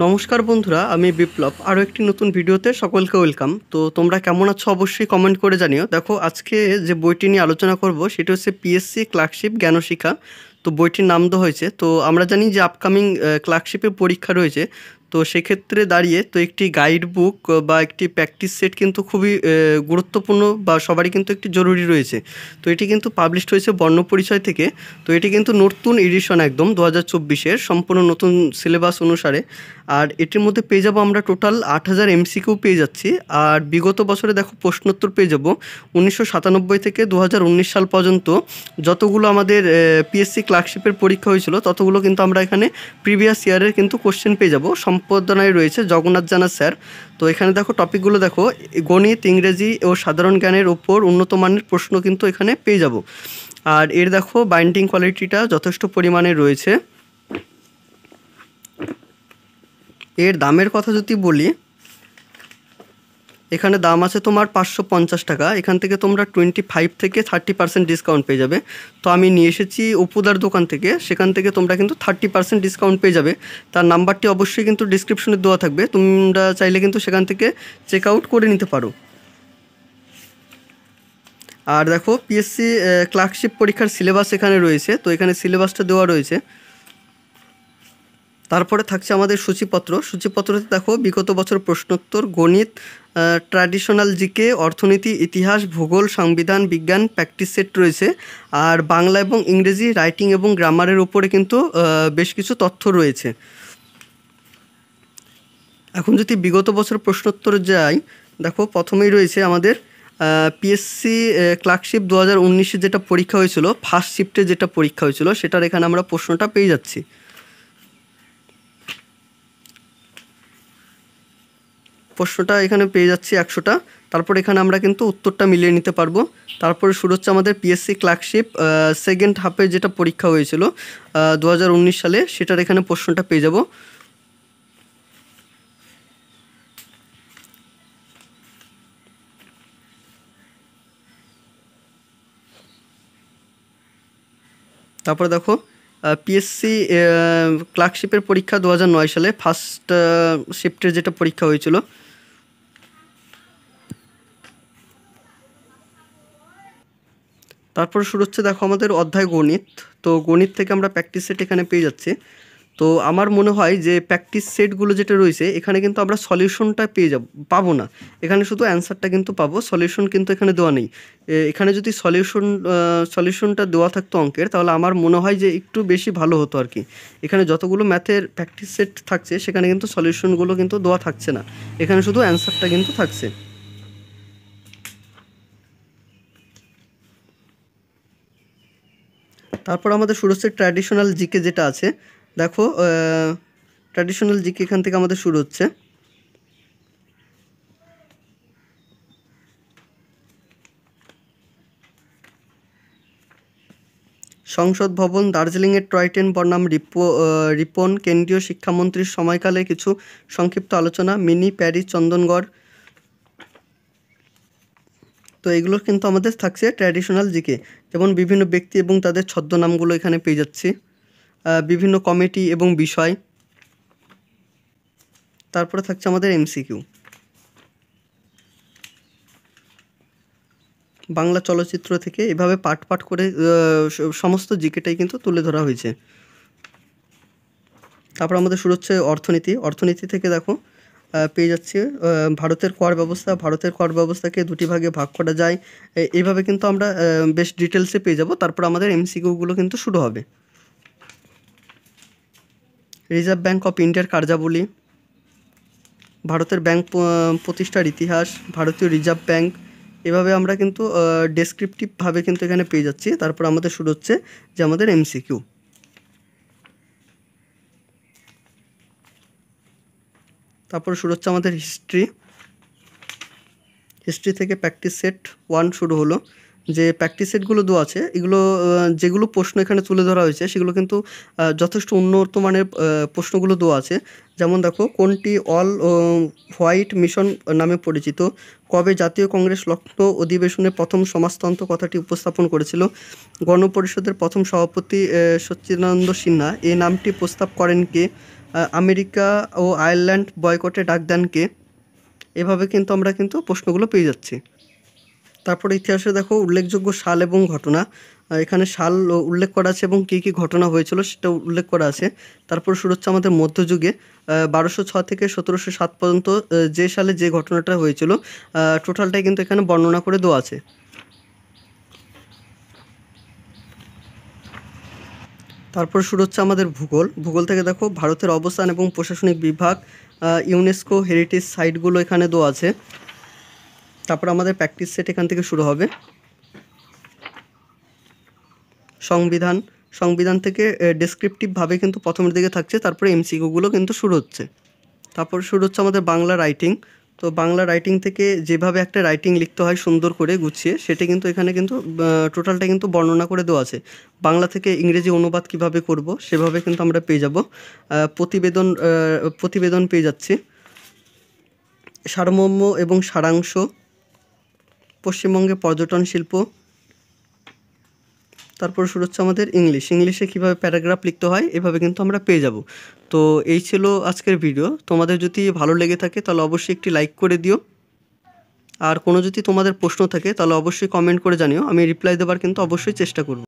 নমস্কার বন্ধুরা, আমি বিপ্লব। আরও একটি নতুন ভিডিওতে সকলকে ওয়েলকাম। তো তোমরা কেমন আছো অবশ্যই কমেন্ট করে জানিও। দেখো, আজকে যে বইটি নিয়ে আলোচনা করব সেটা হচ্ছে পিএসসি ক্লার্কশিপ জ্ঞানশিখা। তো বইটির নাম দেওয়া হয়েছে। তো আমরা জানি যে আপকামিং ক্লার্কশিপের পরীক্ষা রয়েছে। তো সেক্ষেত্রে দাঁড়িয়ে তো একটি গাইড বুক বা একটি প্র্যাকটিস সেট কিন্তু খুবই গুরুত্বপূর্ণ বা সবারই কিন্তু একটি জরুরি রয়েছে। তো এটি কিন্তু পাবলিশড হয়েছে বর্ণপরিচয় থেকে। তো এটি কিন্তু নতুন এডিশন, একদম 2024-এর সম্পূর্ণ নতুন সিলেবাস অনুসারে। আর এটির মধ্যে পেয়ে যাবো আমরা টোটাল 8000 এমসিকিউ পেয়ে যাচ্ছি। আর বিগত বছরে দেখো প্রশ্নোত্তর পেয়ে যাবো 1997 থেকে 2019 সাল পর্যন্ত যতগুলো আমাদের পিএসসি ক্লার্কশিপের পরীক্ষা হয়েছিল ততগুলো কিন্তু আমরা এখানে প্রিভিয়াস ইয়ারের কিন্তু কোশ্চেন পেয়ে যাবো। সম্পাদনায় রয়েছে জগন্নাথ জানা স্যার। তো এখানে দেখো টপিকগুলো দেখো, গণিত, ইংরেজি ও সাধারণ জ্ঞানের ওপর উন্নত মানের প্রশ্ন কিন্তু এখানে পেয়ে যাবো। আর এর দেখো বাইন্ডিং কোয়ালিটিটা যথেষ্ট পরিমাণে রয়েছে। এর দামের কথা যদি বলি, এখানে দাম আছে তোমার 550 টাকা। এখান থেকে তোমরা 25 থেকে 30% ডিসকাউন্ট পেয়ে যাবে। তো আমি নিয়ে এসেছি অপুদার দোকান থেকে, সেখান থেকে তোমরা কিন্তু 30% ডিসকাউন্ট পেয়ে যাবে। তার নাম্বারটি অবশ্যই কিন্তু ডিসক্রিপশনে দেওয়া থাকবে, তোমরা চাইলে কিন্তু সেখান থেকে চেক আউট করে নিতে পারো। আর দেখো পিএসসি ক্লার্কশিপ পরীক্ষার সিলেবাস এখানে রয়েছে। তো এখানে সিলেবাসটা দেওয়া রয়েছে। তারপরে থাকছে আমাদের সূচিপত্রতে দেখো বিগত বছর প্রশ্নোত্তর, গণিত, ট্র্যাডিশনাল জিকে, অর্থনীতি, ইতিহাস, ভূগোল, সংবিধান, বিজ্ঞান প্র্যাকটিস সেট রয়েছে। আর বাংলা এবং ইংরেজি রাইটিং এবং গ্রামারের উপরে কিন্তু বেশ কিছু তথ্য রয়েছে। এখন যদি বিগত বছর প্রশ্নোত্তর যাই, দেখো প্রথমেই রয়েছে আমাদের পিএসসি ক্লার্কশিপ 2019-এ যেটা পরীক্ষা হয়েছিল, ফার্স্ট শিফটে যেটা পরীক্ষা হয়েছিল সেটার এখানে আমরা প্রশ্নটা পেয়ে যাচ্ছি। প্রশ্নটা এখানে পেয়ে যাচ্ছি 100টা। তারপর এখানে আমরা কিন্তু উত্তরটা মিলিয়ে নিতে পারবো। তারপরে শুরু হচ্ছে আমাদের পিএসসি ক্লার্কশিপ সেকেন্ড হাফে যেটা পরীক্ষা হয়েছিল 2019 সালে, সেটার এখানে প্রশ্নটা পেয়ে যাব। তারপরে দেখো পিএসসি ক্লার্কশিপের পরীক্ষা 2009 সালে ফার্স্ট শিফটের যেটা পরীক্ষা হয়েছিল। তারপর শুরু হচ্ছে দেখো আমাদের অধ্যায় গণিত। তো গণিত থেকে আমরা প্র্যাকটিস সেট এখানে পেয়ে যাচ্ছি। তো আমার মনে হয় যে প্র্যাকটিস সেটগুলো যেটা রয়েছে এখানে কিন্তু আমরা সলিউশনটা পাবো না। এখানে শুধু অ্যান্সারটা কিন্তু পাবো, সলিউশন কিন্তু এখানে দেওয়া নেই। এখানে যদি সলিউশনটা দেওয়া থাকতো অঙ্কের, তাহলে আমার মনে হয় যে একটু বেশি ভালো হতো আর কি। এখানে যতগুলো ম্যাথের প্র্যাকটিস সেট থাকছে সেখানে কিন্তু সলিউশনগুলো কিন্তু দেওয়া থাকছে না, এখানে শুধু অ্যান্সারটা কিন্তু থাকছে। তারপর আমাদের শুরু হচ্ছে ট্র্যাডিশনাল জিকে যেটা আছে। দেখো ট্র্যাডিশনাল জিকে এখান থেকে আমাদের শুরু হচ্ছে। সংসদ ভবন, দার্জিলিংয়ের টয় ট্রেন বনাম রিপন, কেন্দ্রীয় শিক্ষামন্ত্রীর সময়কালে কিছু সংক্ষিপ্ত আলোচনা, মিনি প্যারিস, চন্দনগড়। তো এগুলো কিন্তু আমাদের থাকছে ট্র্যাডিশনাল জিকে। যেমন বিভিন্ন ব্যক্তি এবং তাদের ছদ্মনামগুলো এখানে পেয়ে যাচ্ছি, বিভিন্ন কমিটি এবং বিষয়। তারপরে থাকছে আমাদের এমসিকিউ। বাংলা চলচ্চিত্র থেকে এভাবে পার্ট পার্ট করে সমস্ত জিকেটাই কিন্তু তুলে ধরা হয়েছে। তারপর আমাদের শুরু হচ্ছে অর্থনীতি থেকে দেখো পেয়ে যাচ্ছি ভারতের কর ব্যবস্থাকে দুটি ভাগে ভাগ করা যায়। এইভাবে কিন্তু আমরা বেশ ডিটেলসে পেয়ে যাব। তারপর আমাদের এমসিকিউগুলো কিন্তু শুরু হবে। রিজার্ভ ব্যাঙ্ক অফ ইন্ডিয়ার কার্যাবলী, ভারতের ব্যাংক প্রতিষ্ঠার ইতিহাস, ভারতীয় রিজার্ভ ব্যাঙ্ক। এভাবে আমরা কিন্তু ডেসক্রিপটিভভাবে কিন্তু এখানে পেয়ে যাচ্ছি। তারপর আমাদের শুরু হচ্ছে যে আমাদের এমসিকিউ। তারপর শুরু হচ্ছে আমাদের হিস্ট্রি থেকে প্র্যাকটিস সেট 1 শুরু হলো। যে প্র্যাকটিস সেটগুলো দেওয়া আছে এগুলো যেগুলো প্রশ্ন এখানে তুলে ধরা হয়েছে সেগুলো কিন্তু যথেষ্ট উন্নত মানের প্রশ্নগুলো দেওয়া আছে। যেমন দেখো, কোনটি অল হোয়াইট মিশন নামে পরিচিত? কবে জাতীয় কংগ্রেস লখনৌ অধিবেশনে প্রথম সমাজতন্ত্র কথাটি উপস্থাপন করেছিল? গণপরিষদের প্রথম সভাপতি সচ্চিদানন্দ সিনহা, এই নামটি প্রস্তাব করেন কে? আমেরিকা ও আয়ারল্যান্ড বয়কটে ডাক দেন কে? এভাবে কিন্তু আমরা কিন্তু প্রশ্নগুলো পেয়ে যাচ্ছি। তারপরে ইতিহাসে দেখো উল্লেখযোগ্য সাল এবং ঘটনা, এখানে সাল উল্লেখ করা আছে এবং কী কী ঘটনা হয়েছিল সেটা উল্লেখ করা আছে। তারপর শুরু হচ্ছে আমাদের মধ্যযুগে 1206 থেকে 1707 পর্যন্ত যে সালে যে ঘটনাটা হয়েছিল টোটালটাই কিন্তু এখানে বর্ণনা করে দেওয়া আছে। তারপর শুরু হচ্ছে আমাদের ভূগোল। ভূগোল থেকে দেখো ভারতের অবস্থান এবং প্রশাসনিক বিভাগ, ইউনেস্কো হেরিটেজ সাইটগুলো এখানে দেওয়া আছে। তারপর আমাদের প্র্যাকটিস সেট এখান থেকে শুরু হবে। সংবিধান, সংবিধান থেকে ডেসক্রিপটিভভাবে কিন্তু প্রথমের দিকে থাকছে, তারপরে এমসিকিউগুলো কিন্তু শুরু হচ্ছে। তারপর শুরু হচ্ছে আমাদের বাংলা রাইটিং। তো বাংলা রাইটিং থেকে যেভাবে একটা রাইটিং লিখতে হয় সুন্দর করে গুছিয়ে, সেটা কিন্তু এখানে কিন্তু টোটালটা কিন্তু বর্ণনা করে দেওয়া আছে। বাংলা থেকে ইংরেজি অনুবাদ কিভাবে করব সেভাবে কিন্তু আমরা পেয়ে যাব। প্রতিবেদন পেয়ে যাচ্ছি। সারমর্ম এবং সারাংশ, পশ্চিমবঙ্গে পর্যটন শিল্প। তারপর শুরু হচ্ছে আমাদের ইংলিশে কীভাবে প্যারাগ্রাফ লিখতে হয় এভাবে কিন্তু আমরা পেয়ে যাব। তো এই ছিল আজকের ভিডিও। তোমাদের যদি ভালো লেগে থাকে তাহলে অবশ্যই একটি লাইক করে দিও। আর কোনো যদি তোমাদের প্রশ্ন থাকে তাহলে অবশ্যই কমেন্ট করে জানিও, আমি রিপ্লাই দেওয়ার কিন্তু অবশ্যই চেষ্টা করব।